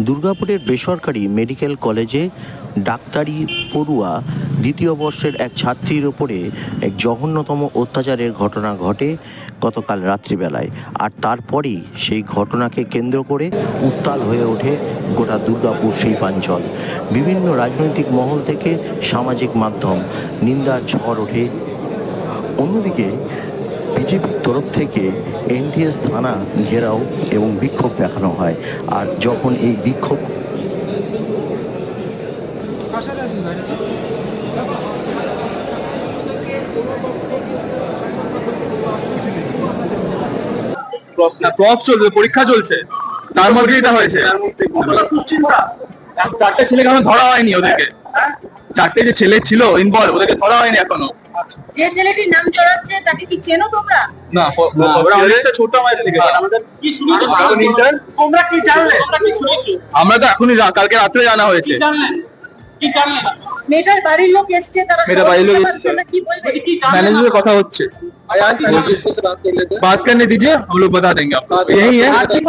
দুর্গাপুরের বেসরকারি মেডিকেল কলেজে ডাক্তারি পড়ুয়া দ্বিতীয় বর্ষের এক ছাত্রীর ওপরে এক জঘন্যতম অত্যাচারের ঘটনা ঘটে গতকাল রাত্রিবেলায়। আর তারপরেই সেই ঘটনাকে কেন্দ্র করে উত্তাল হয়ে ওঠে গোটা দুর্গাপুর শিল্পাঞ্চল। বিভিন্ন রাজনৈতিক মহল থেকে সামাজিক মাধ্যম নিন্দার ঝড় ওঠে। অন্যদিকে বিজেপির তরফ থেকে এনটিএস থানা ঘেরাও এবং বিক্ষোভ দেখানো হয়। আর যখন এই বিক্ষোভ চলছে, পরীক্ষা চলছে, তার মধ্যে এটা হয়েছে। চারটে ছেলেকে এখনো ধরা হয়নি, ওদেরকে চারটে যে ছেলে ছিল ইনভলভ ওদেরকে ধরা হয়নি এখনো। যে ছেলেটির নাম জড়াচ্ছে তাকে কি চেনো তোমরা? না, ছোট আমাদের দিকে আমাদের কি শুনেছো? তোমরা কি জানলে? তোমরা কি শুনেছো? আমরা তো এখনই কালকে রাত্রে জানা হয়েছে। কি জানলে? মেয়েটার বাড়ির লোক এসেছে, তারা মেয়েটার বাড়ির লোক এসেছে, কি বলবে? मैनेजर কথা হচ্ছে, बात करने दीजिए, हम लोग बता देंगे आपको। यही है, ठीक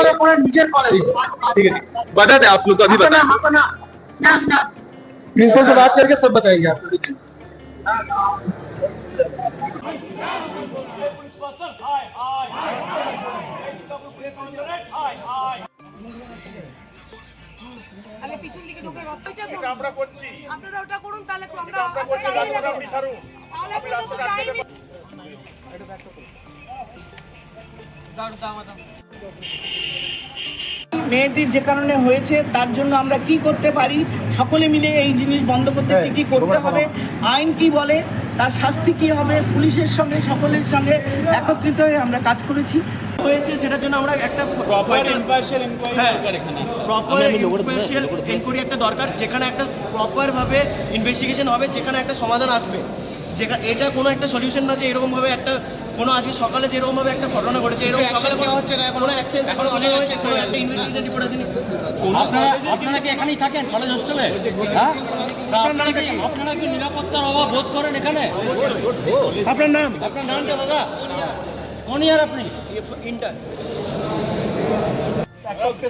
है, बता दे आप लोग अभी बता। না না, प्रिंसिपल से बात करके सब बताएंगे आपको। পিছন দিকে ঢোকার রাস্তাটা আমরা করছি, আপনারা ওটা করুন, তাহলে আমরা করছি, আপনি সারুন, তাহলে আপনারা তো টাইম মেয়েটির যে কারণে হয়েছে তার জন্য আমরা কি করতে পারি, সকলে মিলে এই জিনিস বন্ধ করতে কি কি করতে হবে, আইন কি বলে, তার শাস্তি কি হবে, পুলিশের সঙ্গে সকলের সঙ্গে একত্রিত হয়ে আমরা কাজ করেছি হয়েছে। সেটার জন্য আমরা একটা প্রপার ইম্পার্শিয়াল এনকোয়ারি একটা দরকার, যেখানে একটা প্রপারভাবে ইনভেস্টিগেশন হবে, যেখানে একটা সমাধান আসবে। যেখানে এটা কোনো একটা সলিউশন না যে এরকমভাবে একটা কোনো আজকে সকালে যেরকমভাবে একটা ঘটনা ঘটেছে, এরকম সকালে হচ্ছে না, কোনো অ্যাকশন এখনো হয়েছে, কোনো একটা ইনভেস্টিগেশন রিপোর্ট আসেনি। আপনারা কি এখানেই থাকেন কলেজ হোস্টেলে? হ্যাঁ, আপনারা কি নিরাপত্তার অভাব বোধ করেন এখানে? আপনার নামটা দাদা? কোন ইয়ার আপনি? ইন্টার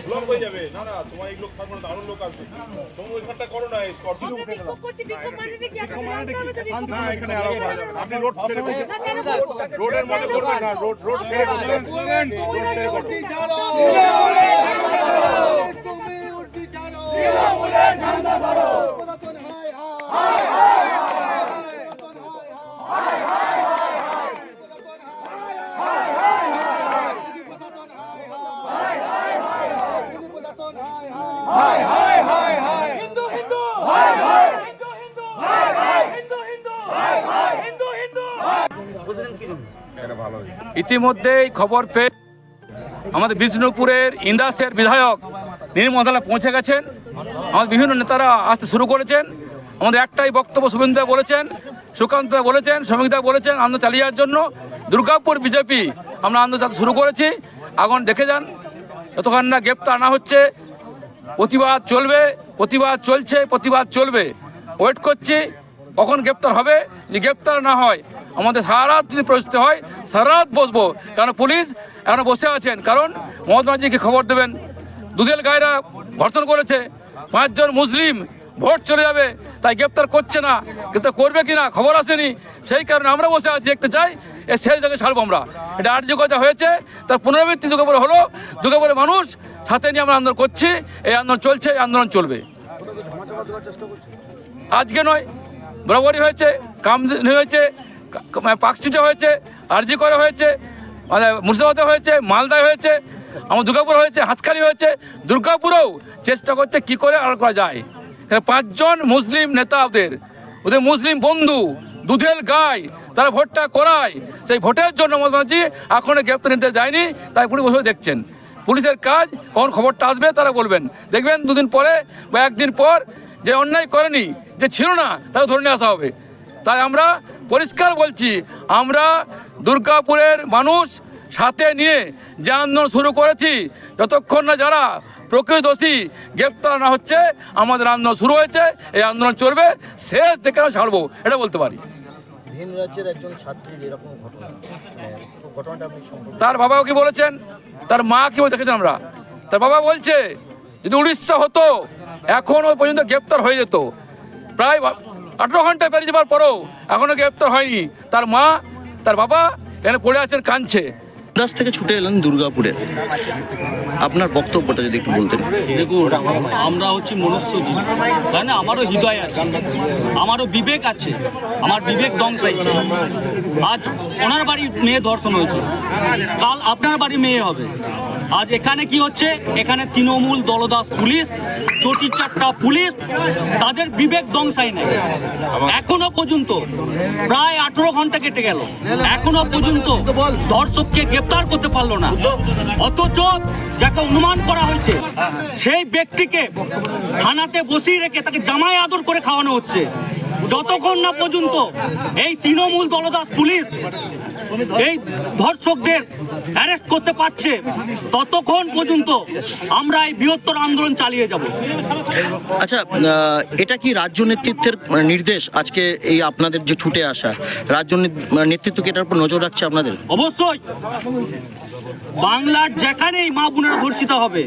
ব্লক হয়ে যাবে। না না, তোমার এই লোক থাকবে না, আরো লোক আসবে। তোমরা ওইখানটা করো না, স্কর্পিও উঠে গেল। না, এখানে আলাও করা যাবে না। আপনি রোড ছেড়ে করুন, রোডের মধ্যে করবেন না, রোড ছেড়ে করুন, রোড ছেড়ে করুন। তুমি উঠতি জানো, বলে ঝান্ডা ধরো, পুরাতন হায় হায় ইতিমধ্যেই খবর পেয়ে আমাদের বিষ্ণুপুরের ইন্দাসের বিধায়ক নির্মলা পৌঁছে গেছেন। আমাদের বিভিন্ন নেতারা আসতে শুরু করেছেন। আমাদের একটাই বক্তব্য, শুভেন্দু বলেছেন, সুকান্ত বলেছেন, শ্রমিকদা বলেছেন, আন্দোলন চালিয়ে যাওয়ার জন্য দুর্গাপুর বিজেপি আমরা আন্দোলন শুরু করেছি। এখন দেখে যান, যতক্ষণ না গ্রেপ্তার আনা হচ্ছে প্রতিবাদ চলবে, প্রতিবাদ চলছে, প্রতিবাদ চলবে। ওয়েট করছি কখন গ্রেপ্তার হবে। যদি গ্রেপ্তার না হয় আমাদের সারা রাত যদি পরিস্থিতি হয় সারা রাত বসবো, কারণ পুলিশ এখনো বসে আছেন। কারণ মমতা ব্যানার্জিকে খবর দেবেন, দুধেল গায়েরা ধর্ষণ করেছে, 5 জন মুসলিম, ভোট চলে যাবে, তাই গ্রেপ্তার করছে না। গ্রেপ্তার করবে কিনা খবর আসেনি, সেই কারণে আমরা বসে আছি, দেখতে চাই এ শেষ জায়গায় ছাড়বো আমরা। এটা আর্যকর যা হয়েছে তার পুনরাবৃত্তি দুর্গাপুরে হলো, দুর্গাপুরের মানুষ সাথে নিয়ে আমরা আন্দোলন করছি। এই আন্দোলন চলছে, এই আন্দোলন চলবে। আজকে নয়, বরাবরই হয়েছে, কামদুনি হয়েছে, পাকস্ট্রিটে হয়েছে, আরজি করে হয়েছে, মুর্শিদাবাদে হয়েছে, মালদায় হয়েছে, আমার দুর্গাপুর হয়েছে, হাঁসখালি হয়েছে। দুর্গাপুরেও চেষ্টা করছে কি করে আড়াল করা যায়। 5 জন মুসলিম নেতা, ওদের মুসলিম বন্ধু, দুধেল গাই, তারা ভোটটা করায়। সেই ভোটের জন্য মমতা ব্যানার্জি এখনো গ্রেপ্তার নিতে যায়নি, তাই পুলিশ বসে দেখছেন। পুলিশের কাজ কখন খবরটা আসবে তারা বলবেন, দেখবেন 2 দিন পরে বা 1 দিন পর যে অন্যায় করেনি, যে ছিল না, তাকে ধরে নিয়ে আসা হবে। তাই আমরা পরিষ্কার বলছি, আমরা দুর্গাপুরের মানুষ সাথে নিয়ে যে আন্দোলন শুরু করেছি, যতক্ষণ না যারা প্রকৃত দোষী গ্রেপ্তার না হচ্ছে আমাদের আন্দোলন শুরু হয়েছে, এই আন্দোলন চলবে, শেষ থেকে আমরা ছাড়বো, এটা বলতে পারি। ভিন রাজ্যের একজন ছাত্রীর এরকম ঘটনাটা আপনি তার বাবাও কি বলেছেন, তার মা কি দেখেছেন আমরা, তার বাবা বলছে যদি উড়িষ্যা হতো এখনও পর্যন্ত গ্রেপ্তার হয়ে যেত। প্রায় 18 ঘন্টা পেরিয়ে যাবার পরেও এখনও গ্রেপ্তার হয়নি। তার মা তার বাবা এখানে পড়ে আছেন, কাঁদছে। দাস থেকে ছুটে এলেন দুর্গাপুরে, আপনার বক্তব্যটা যদি একটু বলতেন। দেখুন, আমরা হচ্ছি মনুষ্যজীব, তাই না? আমারও হৃদয় আছে, আমারও বিবেক আছে, আমার বিবেক ধ্বংস হয়েছে। আজ ওনার বাড়ির মেয়ে ধর্ষণ হয়েছে, কাল আপনার বাড়ির মেয়ে হবে। আজ এখানে কি হচ্ছে? এখানে তৃণমূল দলদাস পুলিশ, চটি চারটা পুলিশ, তাদের বিবেক ধ্বংসাই নাই। এখনো পর্যন্ত প্রায় 18 ঘন্টা কেটে গেল, এখনো পর্যন্ত ধর্ষককে গ্রেপ্তার করতে পারলো না। অথচ যাকে অনুমান করা হয়েছে সেই ব্যক্তিকে থানাতে বসিয়ে রেখে তাকে জামাই আদর করে খাওয়ানো হচ্ছে। যতক্ষণ না পর্যন্ত এই তৃণমূল দলদাস পুলিশ এই ধর্ষকদের অ্যারেস্ট করতে পারছে, ততক্ষণ পর্যন্ত আমরা এই বৃহত্তর আন্দোলন চালিয়ে যাব। আচ্ছা, এটা কি রাজ্য নেতৃত্বের নির্দেশ? আজকে এই আপনাদের যে ছুটে আসা, রাজ্য নেতৃত্ব কি এটার উপর নজর রাখছে আপনাদের? অবশ্যই। বাংলার যেখানেই মা বোনেরা ধর্ষিত হবে,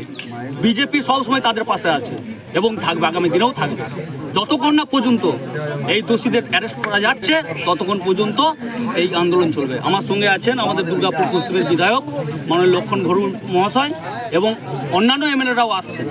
বিজেপি সবসময় তাদের পাশে আছে এবং থাকবে, আগামী দিনেও থাকবে। যতক্ষণ না পর্যন্ত এই দোষীদের অ্যারেস্ট করা যাচ্ছে, ততক্ষণ পর্যন্ত এই আন্দোলন চলবে। আমার সঙ্গে আছেন আমাদের দুর্গাপুর পশ্চিমের বিধায়ক মাননীয় লক্ষণ ঘরু মহাশয় এবং অন্যান্য এমএলএরাও আসছেন।